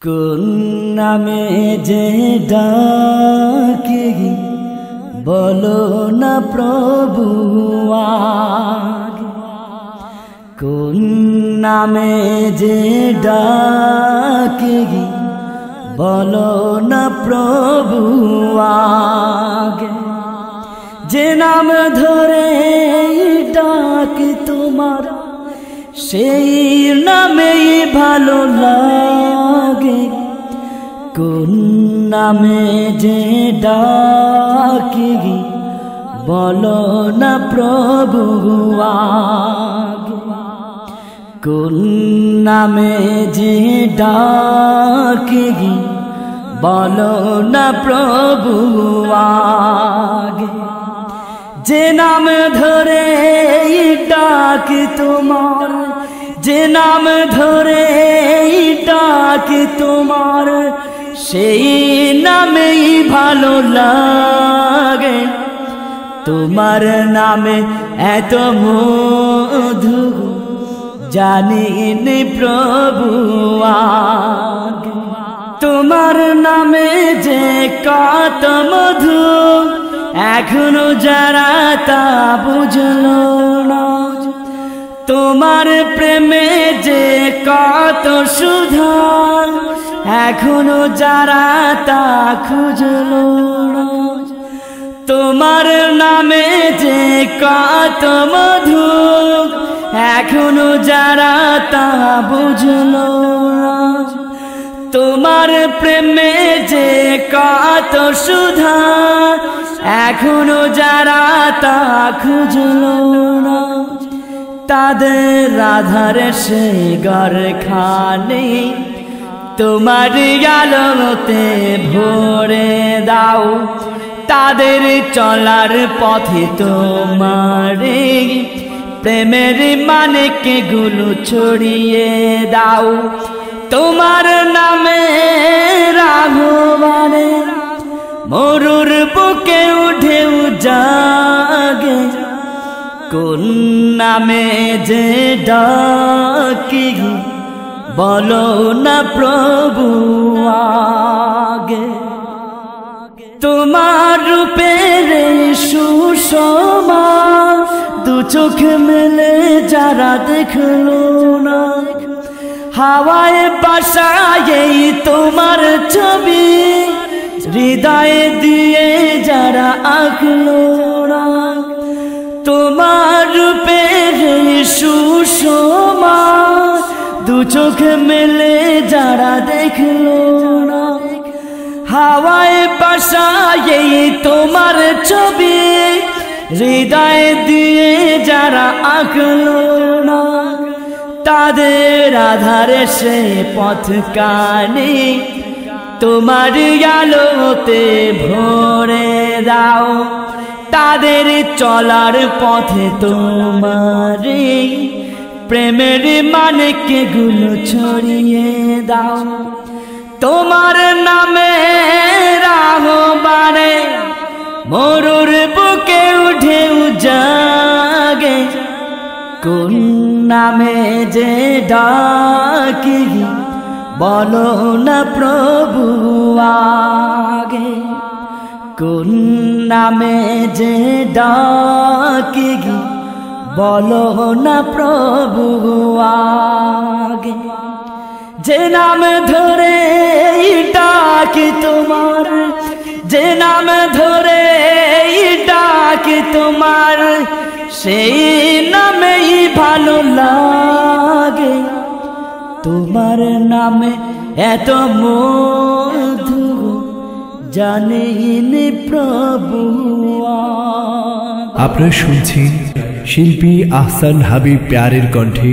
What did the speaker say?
কোন নামে যে ডাকি বলো না প্রভু আগে, কোন নামে যে ডাকি বলো না প্রভু আগে, যে নাম ধরে ডাকি তোমার সেই নামেই ভালো লাগে। কোন নামে যে ডাকি বলো না প্রভু আগে, কোন নামে যে ডাকি বলো না প্রভু আগে, যে নাম ধরে ডাকি তোমার, যে নাম ধরে ডাকি তোমার সেই নামেই ভালো লাগে। তোমার নামে এত মধু জানিনি প্রভু আগে, তোমার নামে যে কত মধু এখনো যারা তা বুঝলো না, তোমার প্রেমে যে কত সুধা এখনো যারা তা খুঁজলো না, তোমার নামে যে কত মধু এখনো যারা তা বুঝলো না, তোমার প্রেমে যে কত সুধা এখনো যারা তা খুঁজলো না, তাদের আধারে সে ঘরখানে তোমার আলোতে ভরে দাও, তাদের চলার পথে তোমার প্রেমের মানেকে গুলো ছড়িয়ে দাও। তোমার নামে রাঘবানে মরুর বুকে উঠে জাগে, কোন নামে যে ডাকি বলো না প্রভু আগে, তোমার রূপের সুষমা দু চোখ মেলে যারা দেখলো না, হাওয়ায় বাসায় তোমার ছবি হৃদয়ে দিয়ে যারা আঁকলো না, তোমার রূপের সুষমা দু চোখ মেলে যারা দেখলো না, হাওয়ায় বাসায় তোমার ছবি হৃদয়ে দিয়ে যারা আঁকলো না, তাদের আধারে সে পথ কানে তোমার আলোতে ভরে দাও, তাদের চলার পথে তোমার প্রেমের মানেকে গুলো ছড়িয়ে দাও। তোমার নামে রাহবানে মরুর বুকে উঠে জাগে, কোন নামে যে ডাকি বলো না প্রভু আগে, কোন নামে যে ডাকি বলো না প্রভু আগে, যে নাম ধরে ডাকি তোমার, যে নাম ধরে ডাকি তোমার সেই নামেই ভালো লাগে। তোমার নামে এত মধু জানিনি প্রভু। আপনারা শুনছেন শিল্পী আহসান হাবিব প্যারের কণ্ঠে